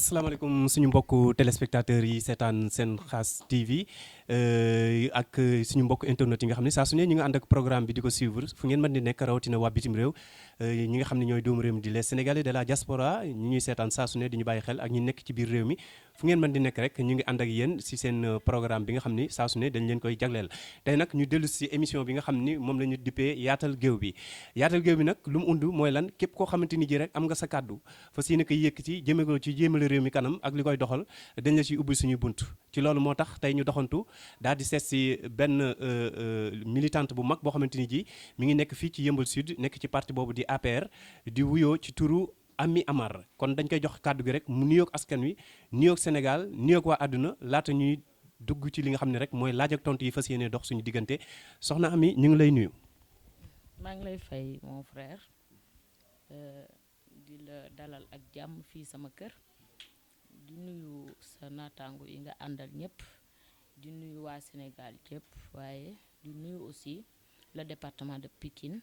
asalaamaaleykum suñu mbokku téléspectateurs yi seetaan seen xaas TV ak suñu mbokk internet yi nga xam ne saa su ne ñu ngi ànd ak programme bi di ko suivre fu ngeen mën di nekk rawatina waa bitim réew ñi nga xam ne ñooy doomu réew mi di les sénégalais de la diaspora ñi ñuy seetaan saa su ne di ñu bàyyi xel ak ñi nekk ci biir réew mi fu ngeen mën di nekk rek ñu ngi ànd ak yéen si seen programme bi nga xam ni saa su ne dañ leen koy jagleel tey nag ñu dellu si émission bi nga xam ni moom la ñu dippee yaatal géew bi nag lu mu undu mooy lan képp koo xamante ni ji rek am nga sa kàddu fas yéene koy yëkkati jëme ko ci jéemale réew mi kanam ak li koy doxal dañ la ciy ubbi suñuy bunt ci loolu moo tax tey ñu doxantu daal di seet si benn militante bu mag boo xamante ni ji mi ngi nekk fii ci Yeumbeul Sud nekk ci parti boobu di APR di wuyoo ci turu Amy Amar kon dañ koy jox kàddu gi rek mu nuyoog askan wi nuyoog Sénégal nuyoog waa àdduna laata ñuy dugg ci li nga xam ne rek mooy laaj ak tontu yi fas yéene dox suñu diggante soxna Amy ñu ngi lay nuyu. maa ngi lay fay mon frère di la dalal ak jàmm fii sama kër di nuyu sa naataango yi nga àndal ñëpp di nuyu waa Sénégal yëpp waaye di nuyu aussi le département de Pikine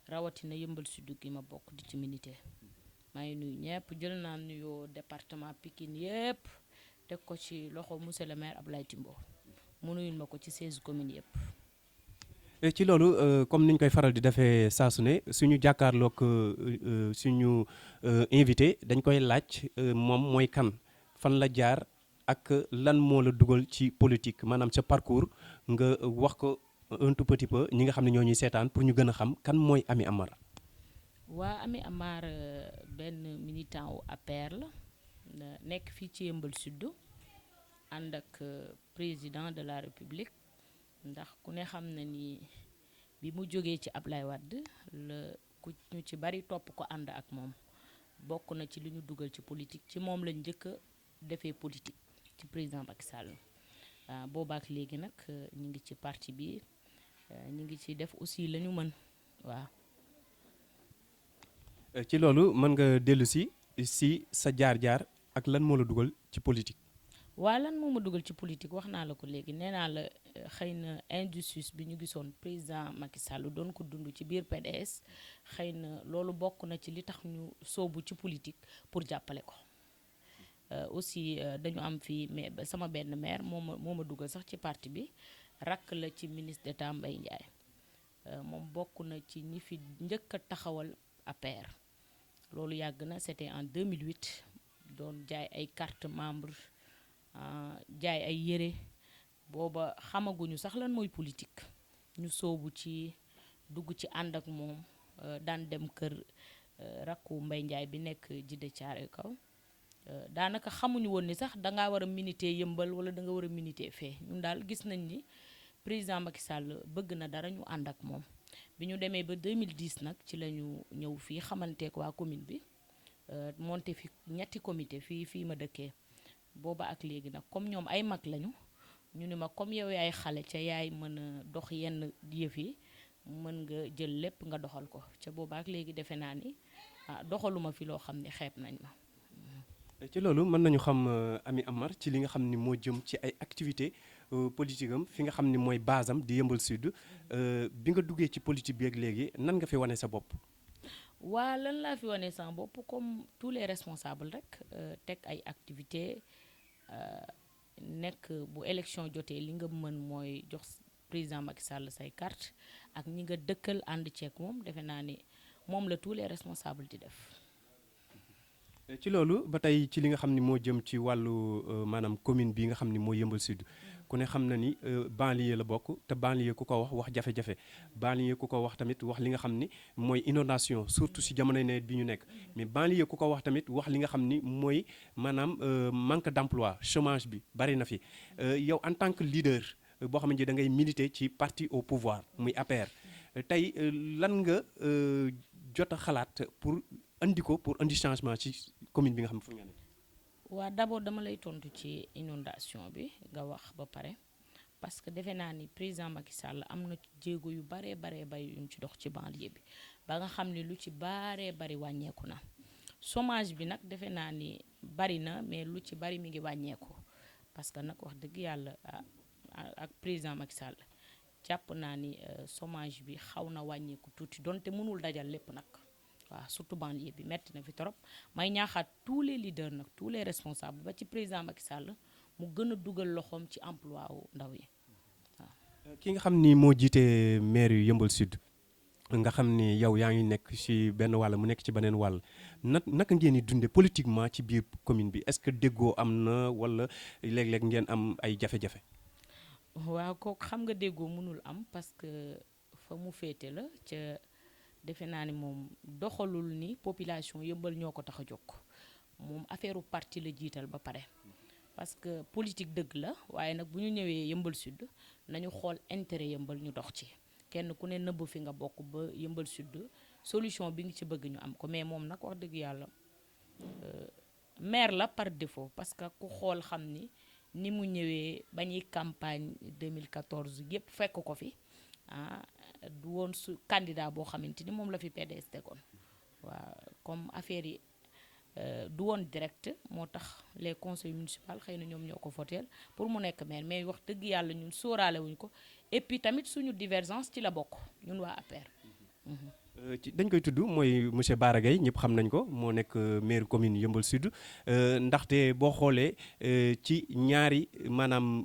rawatina Yeumbeul Sud gi ma bokk di ci milité maa ngi nuyu ñëpp jël naa nuyoo département Pikine yëpp teg ko ci loxo monsieur le maire Ablaye Timbo mu nuyul ma ko ci 16 communes yëpp. ci loolu comme niñ koy faral di defee saa su ne suñu jàkkaarloog suñu invité dañ koy laaj moom mooy kan fan la jaar ak lan moo la dugal ci politique maanaam sa parcours nga wax ko un tout petit peu ñi nga xam ne ñoo ñuy seetaan pour ñu gën a xam kan mooy Amy Amar. waa Amy Amar benn militant wu APR la nekk fii ci Yeumbeul Sud ànd ak président de la République. ndax ku ne xam na ni bi mu jógee ci Ablaye Wade la ku ñu ci bari topp ko ànd ak moom bokk na ci li ñu dugal ci politique ci moom lañ njëkk a defee politique ci président Macky Sall boobaak léegi nag ñu ngi ci parti bi ñu ngi ci def aussi la ñu mën waaw. ci loolu mën nga dellu si sa jaar-jaar ak lan moo la dugal ci politique. waa lan moo ma dugal ci politique wax naa la ko léegi nee naa la xëy na injustice bi ñu gisoon président Macky Sall doon ko dund ci biir PDS xëy na loolu bokk na ci li tax ñu soobu ci politique pour jàppale ko aussi dañu am fii mais sama benn maire moo ma dugal sax ci parti bi rakk la ci ministre d'État Mbaye Ndiaye moom bokk na ci ñi fi njëkk a taxawal APR loolu yàgg na c'était en 2008 doon jaay ay carte membre jaay ay yére booba xamaguñu sax lan mooy politique ñu soobu ci dugg ci ànd ak moom daan dem kër rakku Mbaye Ndiaye bi nekk Jidde Caare kaw daanaka xamuñu woon ni sax dangaa war a militer Yeumbeul wala danga war a militer fee ñun daal gis nañ ni président Macky Sall bëgg na dara ñu ànd ak moom bi ñu demee ba 2010 nag ci la ñu ñëw fii xamanteek waa commune bi monté fi ñetti comité fii ma dëkkee booba ak léegi nag comme ñoom ay mag lañu ñu ne ma comme yow yaay xale ca yaay mën a dox yenn yëf yi mën nga jël lépp nga doxal ko ca booba ak léegi defe naa ni doxaluma fi loo xam ne xeeb nañ ma. ci loolu mën nañu xam Amy Amar ci li nga xam ni moo jëm ci ay activité politique am fi nga xam ni mooy base am di Yeumbeul Sud bi nga duggee ci politique bi ak léegi nan nga fi wane sa bopp. waa lan laa fi wane sama bopp comme tous les responsables rek teg ay activités nekk bu élection jotee li nga mën mooy jox président Macky Sall say carte ak ñi nga dëkkal ànd ceeg moom defe naa ni moom la tous les responsables di def. ci loolu ba tey ci li nga xam ni moo jëm ci wàllu maanaam commune bi nga xam ni mooy Yeumbeul Sud ku ne xam na ni banlieue la bokk te banlieue ku ko wax jafe-jafe banlieue ku ko wax tamit wax li nga xam ni mooy inondation surtout si jamonoy nawet bi ñu nekk mais banlieue ku ko wax tamit wax li nga xam ni mooy maanaam manque d'emploi chômage bi bari na fi yow en tant que leader boo xamante ni da ngay militer ci parti au pouvoir muy APR tey lan nga jot a xalaat pour andi changement ci commune bi nga xam ne fu ngeen. waa d'abord dama lay tontu ci inondation bi nga wax ba pare parce que defe naa ni président Macky Sall am na jéego yu baree yu ñu ci dox ci banlieue bi ba nga xam ne lu ci bari wàññeeku na chômage bi nag defe naa ni bari na mais lu ci bari mi ngi wàññeeku parce que nag wax dëgg yàlla ak président Macky Sall jàpp naa ni chômage bi xaw na wàññeeku tuuti donte mënul dajal lépp nag waaw surtout banlieue bi metti na fi trop may ñaaxaat tous les leaders nag tous les responsables ba ci président Macky Sall mu gën a dugal loxoom ci emploi wu ndaw yi waaw. ki nga xam ni moo jiite maire yu Yeumbeul Sud nga xam ni yow yaa ngi nekk ci benn wàll mu nekk ci beneen wàll naka ngeen di dundee politiquement ci biir commune bi est-ce que déggoo am na walla léeg-léeg ngeen am ay jafe-jafe. waaw kooku xam nga déggoo mënul am parce que fa mu féete la ca defe naa ni moom doxalul ni population Yeumbeul ñoo ko tax a jóg moom affaire parti la jiital ba pare parce que politique dëgg la waaye nag bu ñu ñëwee Yeumbeul Sud nañu xool intérêt Yeumbeul ñu dox ci kenn ku ne nëbb fi nga bokk ba Yeumbeul Sud solution bi nga ci bëgg ñu am ko mais moom nag wax dëgg yàlla maire la par défaut parce que ku xool xam ni mu ñëwee ba ñuy campagne 2014 yépp fekk ko fi du woon su candidat boo xamante ni moom la fi PDS tegoon waaw comme affaire yi du woon direct moo tax les conseils municipaux xëy na ñoom ñoo ko voteel pour mu nekk maire mais wax dëgg yàlla ñun sóoraale wuñ ko et puis tamit suñu divergence ci la bokk ñun waa APR. dañ koy tudd mooy monsieur Bara Gaye ñëpp xam nañ ko moo nekk maire commune Yeumbeul Sud ndaxte boo xoolee ci ñaari maanaam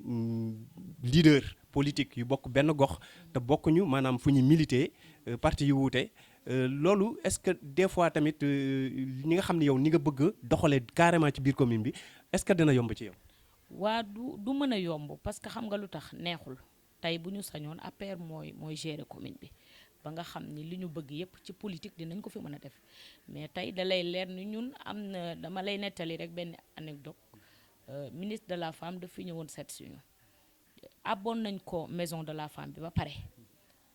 leader politique yu bokk benn gox te bokkuñu maanaam fu ñu militer parti yu wuute loolu est-ce que des fois tamit ñi nga xam ne yow ni nga bëgg doxalee carrément ci biir commune bi est-ce que dina yomb ci yow. waa du mën a yomb parce que xam nga lu tax neexul tey bu ñu sañoon APR mooy gérer commune bi. ba nga xam ni li ñu bëgg yépp ci politique dinañ ko fi mën a def mais tey da lay leer ni ñun am na dama lay nettali rek benn anecdote ministre de la femme daf fi ñëwoon seet si ñu abboon nañ ko maison de la femme bi ba pare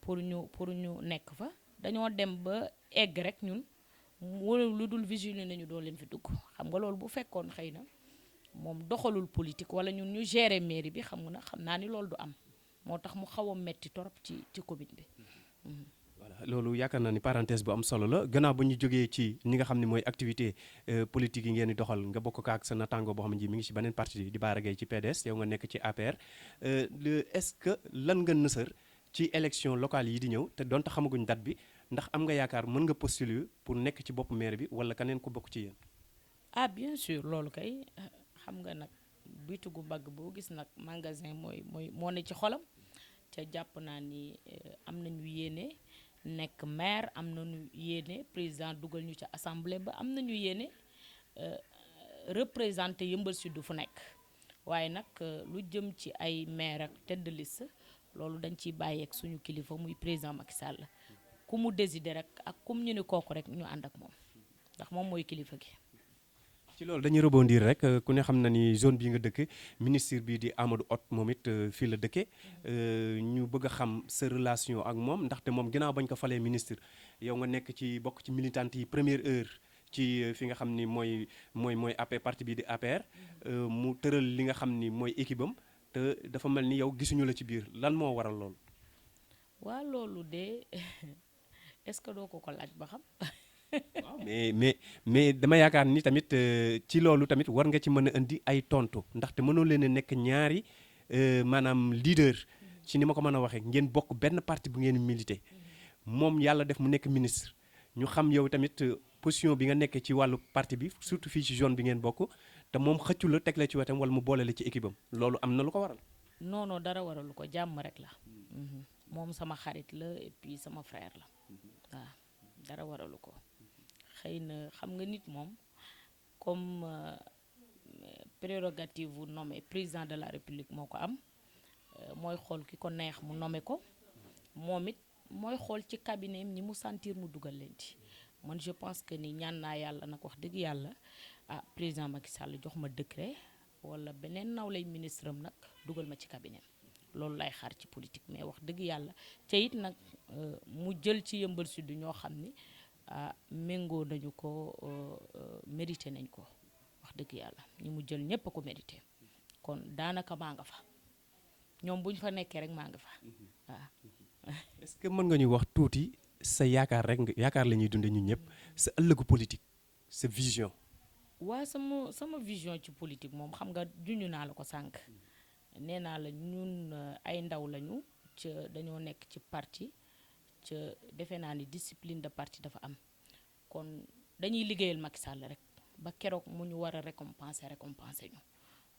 pour ñu nekk fa dañoo dem ba egg rek ñun wala lu dul vigiler nañu doo leen fi dugg xam nga loolu bu fekkoon xëy na moom doxalul politique wala ñun ñu gérer mairie bi xam naa ni loolu du am moo tax mu xaw a metti torop ci commune bi. voilà loolu yaakaar naa ni parenthèse bu am solo la gannaaw bu ñu jógee ci ñi nga xam ne mooy activité politique yi ngeen di doxal nga bokk ak sa natango boo xam ne mi ngi ci beneen parti di Bara Gaye ci PDS yow nga nekk ci APR est-ce que lan nga nësër ci élection locale yi di ñëw te donte xamaguñ date bi ndax am nga yaakaar mën nga postuler pour nekk ci bopp maire bi wala keneen ko bokk ci yéen. bien sûr loolu kay xam nga nag bitigu bagg boo gis nag magasin moo ne ci xolam. ca jàpp naa ni am nañu yéene nekk maire am nañu yéene président dugal ñu ca assemblée ba am nañu yéene représenté Yeumbeul Sud fu nekk waaye nag lu jëm ci ay maire ak tête de liste loolu dañ ciy bàyyeeg suñu kilifa muy président Macky Sall ku mu décider rek ak kum ñu ni kooku rek ñu ànd ak moom ndax moom mooy kilifa gi. ci loolu dañuy rebondir rek ku ne xam na ni zone bii nga dëkk ministre bi di Amadou Hott moom it fii la dëkke ñu bëgg a xam sa relation ak moom ndaxte moom ginnaaw bañ ko falee ministre yow nga nekk ci bokk ci militante yi première heure ci fi nga xam ni mooy APR parti bi di APR mu tëral li nga xam ni mooy équipe am te dafa mel ni yow gisuñu la ci biir lan moo waral loolu. waa loolu de est-ce que doo ko laaj ba xam. waaw mais dama yaakaar ni tamit ci loolu tamit war nga ci mën a indi ay tontu ndaxte mënoo leen a nekk ñaari maanaam leader ci ni ma ko mën a waxee ngeen bokk benn parti bu ngeen milité moom yàlla def mu nekk ministre ñu xam yow tamit position bi nga nekk ci wàllu parti bi surtout fii ci zone bi ngeen bokk te moom xëccu la teg la ci wetam wala mu boole la ci équipe am loolu am na lu ko waral. non dara waralu ko jàmm rek la moom sama xarit la et puis sama frère la waaw dara waralu ko. xëy na xam nga nit moom comme prérogative bu nommé président de la république moo ko am mooy xool ki ko neex mu nommé ko moom it mooy xool ci cabinet ñi mu sentir mu dugal leen ci man je pense que ni ñaan naa yàlla nag wax dëgg yàlla président Macky Sall jox ma décret wala beneen naw lay ministre am nag dugal ma ci cabinet loolu lay xaar ci politique mais wax dëgg yàlla te it nag mu jël ci Yeumbeul Sud ñoo xam ni méngoo nañu ko mérité nañ ko wax dëgg yàlla ñi mu jël ñépp a ko mérité kon daanaka maa nga fa ñoom bu ñu fa nekkee rek maa nga fa waaw. est-ce que mën nga ñu wax tuuti sa yaakaar rek yaakaar la ñuy dundee ñun ñëpp sa ëllëgu politique sa vision. waa sama vision ci politique moom xam nga juñu naa la ko sànq nee naa la ñun ay ndaw lañu ca dañoo nekk ci parti ca defe naa ni discipline de parti dafa am kon dañuy liggéeyal Macky Sall rek ba keroog mu ñu war a récompenser ñu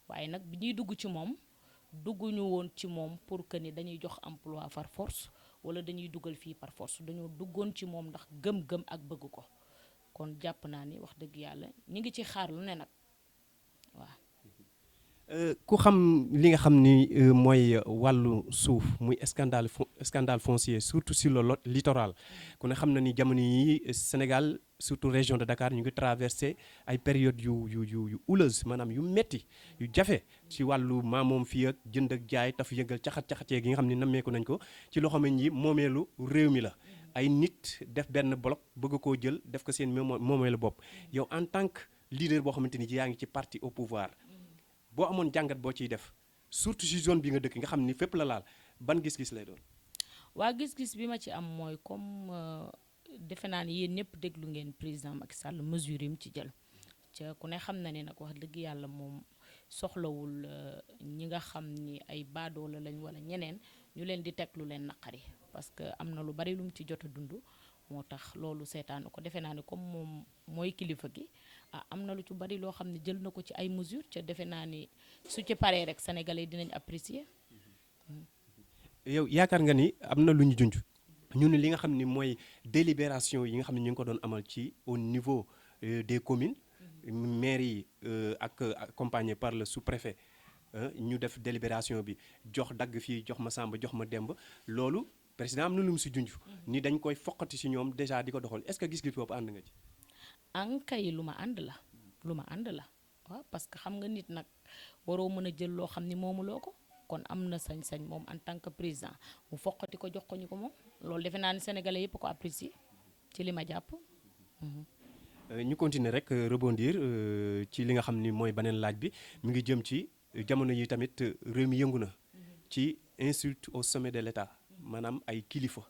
waaye nag bi ñuy dugg ci moom dugguñu woon ci moom pour que ni dañuy jox emploi par force wala dañuy dugal fii par force dañoo duggoon ci moom ndax gëm-gëm ak bëgg ko kon jàpp naa ni wax dëgg yàlla ñu ngi ci xaar lu ne nag waaw. ku xam li nga xam ni mooy wàllu suuf muy scandale foncier surtout sur le littoral ku ne xam na ni jamono yi Sénégal surtout région de Dakar ñu ngi traversé ay période yu houleuse maanaam yu metti yu jafe ci wàllu maamoom fii ak jënd ak jaay taf yëngal caxat-caxatee gi nga xam ne nammeeku nañ ko ci loxo ma ñi moomeelu réew mi la ay nit def benn bloc bëgg koo jël def ko seen moomeelu bopp yow en tant que leader boo xamante ni yaa ngi ci parti au pouvoir boo amoon jàngat boo ciy def surtout ci zone bi nga dëkk nga xam ni fépp la laal ban gis-gis lay doon. waa gis-gis bi ma ci am mooy comme defe naa ni yéen ñëpp déglu ngeen président Macky Sall mesure yi mu ci jël ca ku ne xam na ne nag wax dëgg yàlla moom soxlawul ñi nga xam ni ay baadoola lañ wala ñeneen ñu leen di teg lu leen naqari parce que am na lu bari lu mu ci jot a dund moo tax loolu seetaan ko defe naa ne comme moom mooy kilifa gi am na lu ci bari loo xam ne jël na ko ci ay mesures ca defe naa ni su ci paree rek sénégalais dinañ apprécier. yow yaakaar nga ni am na lu ñu junj ñu ne li nga xam ni mooy délibération yi nga xam ne ñu ngi ko doon amal ci au niveau des communes maires yi ak accompagné par le sous-préfet ñu def délibération bi jox dagg fii jox ma Samba jox ma Demba loolu président am na lu mu si junj ni dañ koy foqati si ñoom déjà di ko doxal est-ce que gis-gis boobu ànd nga ci. ankay lu ma ànd la waaw parce que xam nga nit nag waroo mën a jël loo xam ni moomuloo ko kon am na sañ-sañ moom en tant que président mu foqati ko jox ko ñu ko moom loolu defe naa ni sénégalais yëpp ko apprécier ci li ma jàpp. ñu continuer rek rebondir ci li nga xam ni mooy beneen laaj bi mi ngi jëm ci jamono yi tamit réew mi yëngu na ci insulte au sommet de l'État maanaam ay kilifa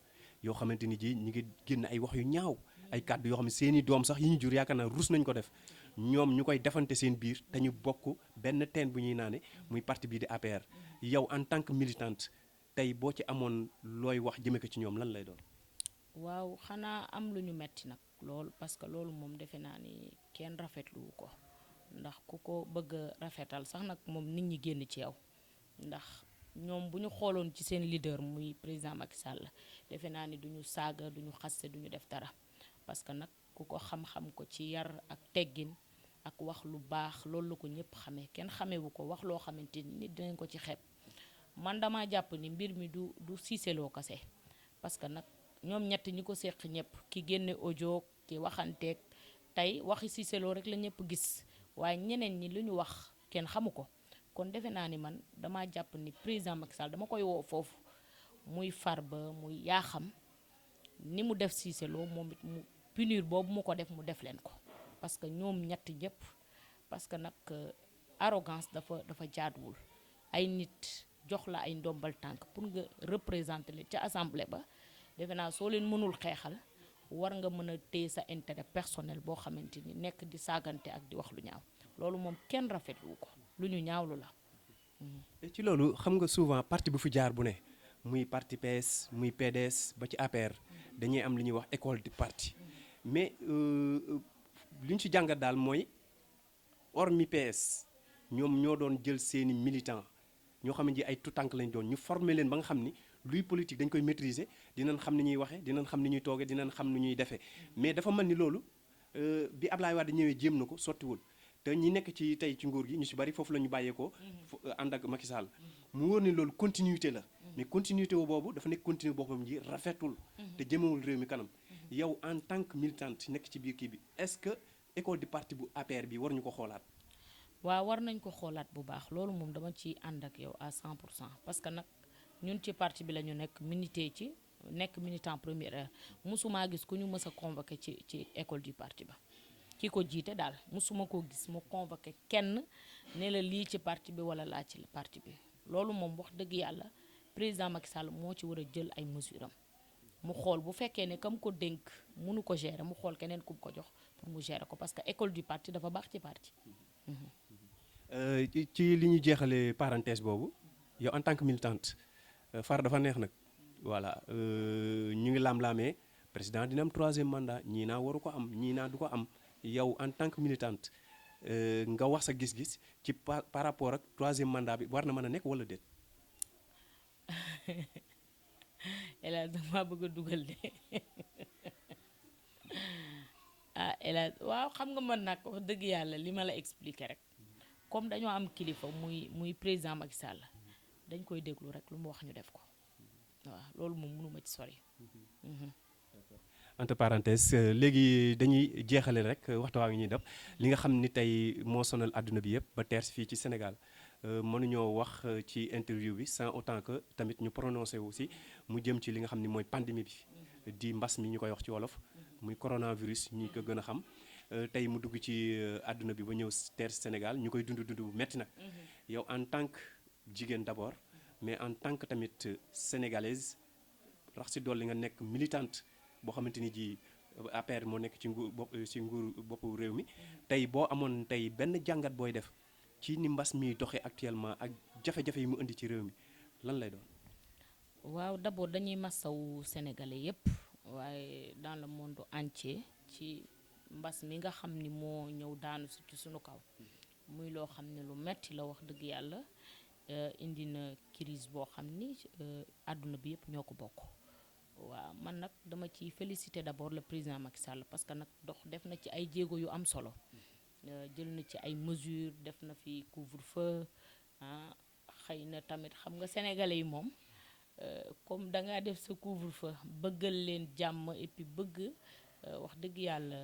yoo xamante ni ji ñu ngi génn ay wax yu ñaaw ay kàddu yoo xam ne seeni doom sax yi ñu jur yaakaar naa rus nañ ko def ñoom ñu koy defante seen biir dañu bokk benn teen bu ñuy naane muy parti bii di APR yow en tant que militante tey boo ci amoon looy wax jëme ko ci ñoom lan lay doon. waaw xanaa am lu ñu metti nag loolu parce que loolu moom defe naa ni kenn rafetlu ko ndax ku ko bëgg a rafetal sax nag moom nit ñi génn ci yow ndax ñoom bu ñu xooloon ci seen leader muy président Macky Sall defe naa ni duñu saaga duñu xaste duñu def dara parce que nag ku ko xam-xam ko ci yar ak teggin ak wax lu baax loolu la ko ñëpp xamee kenn xamewu ko wax loo xamante ni nit dinañ ko ci xeeb man dama jàpp ni mbir mi du siiseloo kase parce que nag ñoom ñett ñi ko séq ñëpp ki génne audio ki waxanteeg tey waxi siiseloo rek la ñëpp gis waaye ñeneen ñi lu ñu wax kenn xamu ko kon defe naa ni man dama jàpp ni président Macky Sall dama koy woo foofu muy Farba muy Yakham ni mu def siiseloo moom it mu punir boobu mu ko def mu def leen ko parce que ñoom ñett ñëpp parce que nag arrogance dafa jaaduwul ay nit jox la ay ndombal tànk pour nga représenter leen ca assemblée ba defe naa soo leen mënul xeexal war nga mën a téye sa intérêt personnel boo xamante ni nekk di saagante ak di wax lu ñaaw loolu moom kenn rafetlu ko lu ñu ñaawlu la. ci loolu xam nga souvent parti bu fi jaar bu ne muy parti PS muy PDS ba ci APR dañuy am li ñuy wax école du parti mais li ñu ci jàngat daal mooy hormis PS ñoom ñoo doon jël seeni militants ñoo xam ne ji ay tuutànk lañ doon ñu former leen ba nga xam ni luy politique dañ koy maîtriser dinañ xam ni ñuy waxee dinañ xam ni ñuy toogee dinañ xam ni ñuy defee mais dafa mel ni loolu bi Ablaye Wade ñëwee jéem na ko sottiwul te ñi nekk ci tey ci nguur gi ñu ci bari foofu la ñu bàyyeekoo ànd ak Macky Sall mu wóor ni loolu continuité la mais continuité boobu dafa nekk continuité boppam ji rafetul te jëmewul réew mi kanam yow en tant que militante nekk ci biir kii bi est-ce que école du parti bu APR bi war ñu ko xoolaat. waaw war nañ ko xoolaat bu baax loolu moom dama ciy ànd ak yow à 100% parce que nag ñun ci parti bi la ñu nekk milité ci nekk militant première heure musuma gis ku ñu mës a convoqué ci école du parti ba ki ko jiite daal musuma koo gis mu convoqué kenn ne la lii ci parti bi wala laa ci parti bi loolu moom wax dëgg yàlla président Macky Sall moo ci war a jël ay mesures am mu xool bu fekkee ne kam ko dénk mënu ko gérer mu xool keneen ku ko jox pour mu gérer ko parce que école du parti dafa baax ci parti. ci li ñu jeexalee parenthèse boobu yow en tant que militante far dafa neex nag voilà ñu ngi laam-laamee président dina am 3e mandat ñii naa waru ko am ñii naa du ko am yow en tant que militante nga wax sa gis-gis ci par rapport ak 3e mandat bi war na mën a nekk wala déet. El Hadj dama bëgg a dugal de ah El Hadj waaw xam nga man nag wax dëgg yàlla li ma la expliquer rek comme dañoo am kilifa muy président Macky Sall dañ koy déglu rek lu mu wax ñu def ko waaw loolu moom mënuma ci sori. entre parenthèses léegi dañuy jeexale rek waxtu waa ngi ñuy def li nga xam ni tey moo sonal àdduna bi yëpp ba teer fii ci Sénégal mënuñoo wax ci interview bi sans autant que tamit ñu prononcé aussi mu jëm ci li nga xam ni mooy pandémie bi di mbas mi ñu koy wax ci wolof muy coronavirus ñi ko gën a xam tey mu dugg ci àdduna bi ba ñëw teer Sénégal ñu koy dund bu metti nag yow en tant que jigéen d'abord mais en tant que tamit sénégalaise rax si dolli nga nekk militante boo xamante ni ji APR moo nekk ci nguur boppu réew mi tey boo amoon tey benn jàngat booy def ci ni mbas mi doxee actuellement ak jafe-jafe yi mu indi ci réew mi lan lay doon. waaw d'abord dañuy massawu sénégalais yépp waaye dans le monde entier ci mbas mi nga xam ni moo ñëw daanu ci suñu kaw muy loo xam ne lu metti la wax dëgg yàlla indi na crise boo xam ni àdduna bi yépp ñoo ko bokk. waaw man nag dama ci féliciter d'abord le président Macky Sall parce que nag def na ci ay jéego yu am solo jël na ci ay mesures def na fi couvre-feu xëy na tamit xam nga sénégalais yi moom comme dangaa def sa couvre-feu bëggal leen jàmm et puis bëgg wax dëgg yàlla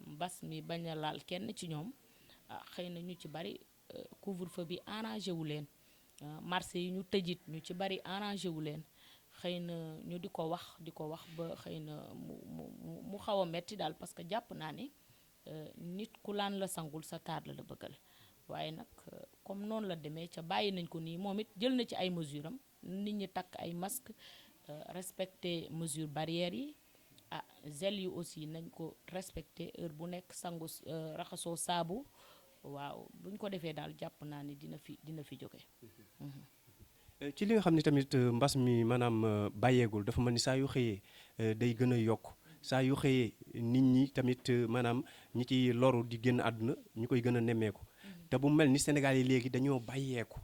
mbas mi bañ a laal kenn ci ñoom xëy na ñu ci bari couvre-feu bi arrangé wu leen marché yi ñu tëjit ñu ci bari arrangé wu leen xëy na ñu di ko wax ba xëy na mu xaw a metti daal parce que jàpp naa ne nit ku laan la sangul sa taar la bëggal waaye nag comme noonu la demee ca bàyyi nañ ko nii moom it jël na ci ay mesures am nit ñi takk ay masque respecter mesures barrières yi gel yi aussi nañ ko respecter heure bu nekk sangu raxasoo saabu waaw buñ ko defee daal jàpp naa ne dina fi jóge. ci li nga xam ne tamit mbas mi maanaam bàyyeegul dafa mel ni saa yu xëyee day gën a yokk saa yu xëyee nit ñi tamit maanaam ñi ci loru di génn àdduna ñu koy gën a nemmeeku te bu mel ni Sénégal yi léegi dañoo bàyyeeku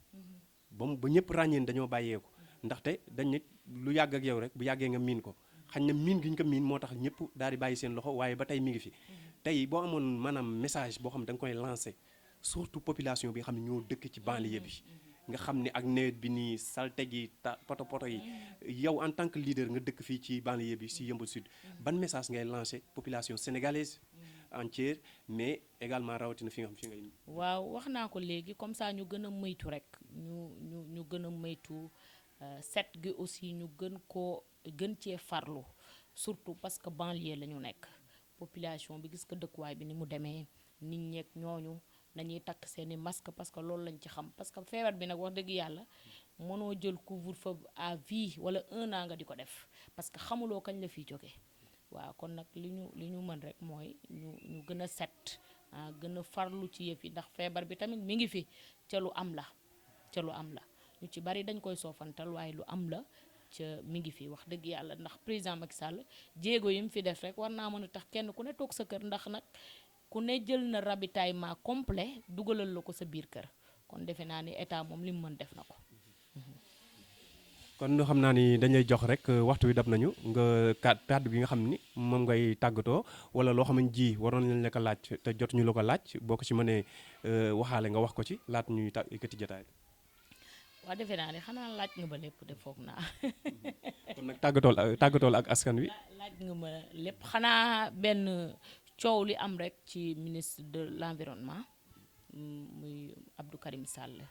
ba ñëpp ràññeen dañoo bàyyeeku ndaxte dañ ne lu yàgg ak yow rek bu yàggee nga miin ko xañ na miin gi ñu ko miin moo tax ñëpp daal di bàyyi seen loxo waaye ba tey mi ngi fi tey boo amoon maanaam message boo xam ne da nga koy lancé surtout population bi nga xam ne ñoo dëkk ci banlieue bi nga xam ne ak nawet bi nii salte gi poto yi yow en tant que leader nga dëkk fii ci banlieue bi si Yeumbeul Sud ban message ngay lancé population sénégalaise entière mais également rawatina fi nga xam fi ngay. waaw wax naa ko léegi comme ça ñu gën a moytu rek ñu gën a moytu set gi aussi ñu gën cee farlu surtout parce que banlieue la ñu nekk population bi gis ko dëkkuwaay bi ni mu demee nit ñeek ñooñu. nañuy takk seeni masque parce que loolu lañ ci xam parce que feebar bi nag wax dëgg yàlla mënoo jël couvre-feu à vie wala 1 an nga di ko def parce que xamuloo kañ la fiy jógee waaw kon nag li ñu mën rek mooy ñu gën a set gën a farlu ci yëf yi ndax feebar bi tamit mi ngi fi ca lu am la ñu ci bari dañ koy soofantal waaye lu am la ca mi ngi fi wax dëgg yàlla ndax président Macky Sall jéego yi mu fi def rek war naa mën a tax kenn ku ne toog sa kër ndax nag ku ne jël na ravitaillement complet dugalal la ko sa biir kër kon defe naa ni état moom li mu mën def na ko. kon xam naa ni dañuy jox rek waxtu wi dab nañu nga kàddu gi nga xam ni moom ngay tàggatoo wala loo xam ne ji waroon nañ la ko laaj te jotuñu la ko laaj boo ko ci mënee waxaale nga wax ko ci laat ñuy yëkkati jotaay. waaw defe naa ne xanaa laaj nga ma lépp de foog naa. kon nag tàggatool ak askan wi. laaj nga ma lépp xanaa benn. coow li am rek ci ministre de l'environnement muy Abdou Karim Sall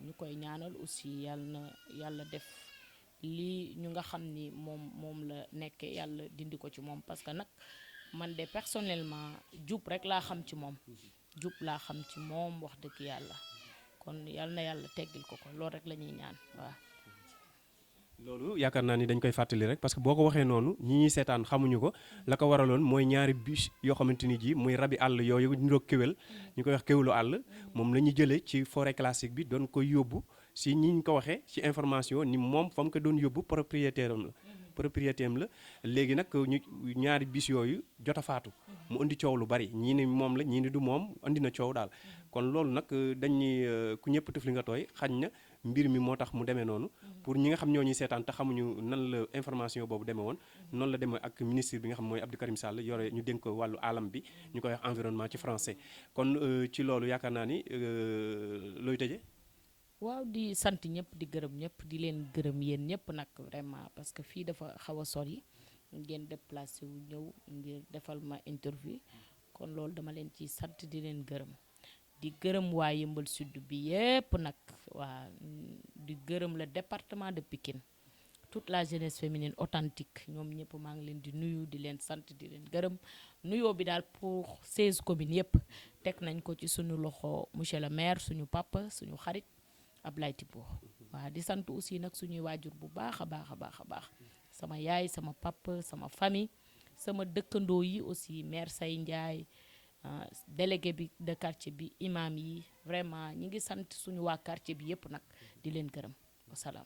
ñu koy ñaanal aussi yàlla def lii ñu nga xam ni moom la nekke yàlla dindi ko ci moom parce que nag man de personnellement jub rek laa xam ci moom wax dëgg yàlla kon yàlla na yàlla teggil ko loolu rek la ñuy ñaan waaw. loolu yaakaar naa ni dañ koy fàttali rek parce que boo ko waxee noonu ñi ñuy seetaan xamuñu ko la ko waraloon mooy ñaari bus yoo xamante ni ji muy rabi àll yooyu niroog kéwél ñu koy wax kéwélu àll moom la ñu jëlee ci forêt classique bi doon koy yóbbu si ñi ñu ko waxee ci information ni moom fa mu ko doon yóbbu propriétaire am la propriété am la léegi nag ñu ñaari bis yooyu jot a faatu mu indi coow lu bari ñii ni moom la ñii ni du moom indi na coow daal kon loolu nag dañ ni ku ñëpp tëf li nga tooy xañ na mbir mi moo tax mu demee noonu pour ñi nga xam ñoo ñuy seetaan te xamuñu nan la information boobu demee woon noonu la demee ak ministre bi nga xam mooy Abdou Karim Sall yore ñu dénk ko wàllu alam bi ñu koy wax environnement ci français kon ci loolu yaakaar naa ni looy tëje waaw di sant ñëpp di gërëm ñëpp di leen gërëm yéen ñëpp nag vraiment parce que fii dafa xaw a sori ngeen déplacé wu ñëw ngir defal ma interview kon loolu dama leen ci sant di leen gërëm di gërëm waa Yeumbeul Sud bi yépp nag waa di gërëm le département de Pikine toute la jeunesse féminine authentique ñoom ñëpp maa ngi leen di nuyu di leen sant di leen gërëm nuyoo bi daal pour 16 communes yëpp teg nañ ko ci suñu loxo monsieur le maire suñu papa suñu xarit Ablaye Tipo waaw di sant aussi nag suñuy waajur bu baax a baax a baax a baax sama yaay sama papa sama famille sama dëkkandoo yi aussi maire Say Ndiaye délégué bi de quartier bi imam yi vraiment ñi ngi sant suñu waa quartier bi yépp nag di leen gërëm wasalaam.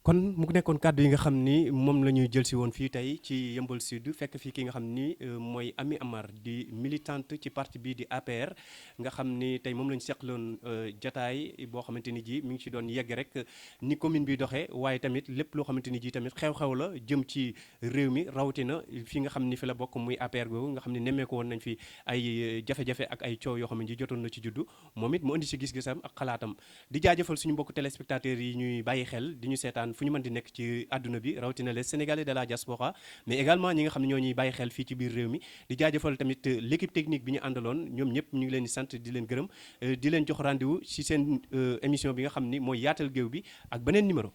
kon mu nekkoon kàddu yi nga xam ni moom la ñuy jël si woon fii tey ci Yeumbeul Sud fekk fii ki nga xam ni mooy Amy Amar di militante ci parti bii di APR nga xam ni tey moom la ñu seqaloon jataay boo xamante ni ji mi ngi ci doon yegg rek ni commune bi doxee waaye tamit lépp loo xamante ni ji tamit xew-xew la jëm ci réew mi rawatina fi nga xam ni fi la bokk muy APR googu nga xam ni nemmeeku woon nañ fi ay jafe-jafe ak ay coow yoo xam ne ji jotoon na ci juddu moom it mu indi si gis-gisam ak xalaatam di jaajëfal suñu mbokk téléspectateurs yi ñuy bàyyi xel di ñu seetaan fu ñu mën di nekk ci àdduna bi rawatina les Sénégalais de la diaspora mais également ñi nga xam ne ñoo ñuy bàyyi xel fii ci biir réew mi di jaajëfal tamit l'équipe technique bi ñu àndaloon ñoom ñëpp ñu ngi leen di sant di leen gërëm di leen jox rendez-vous ci seen émission bi nga xam ni mooy yaatal géew bi ak beneen numéro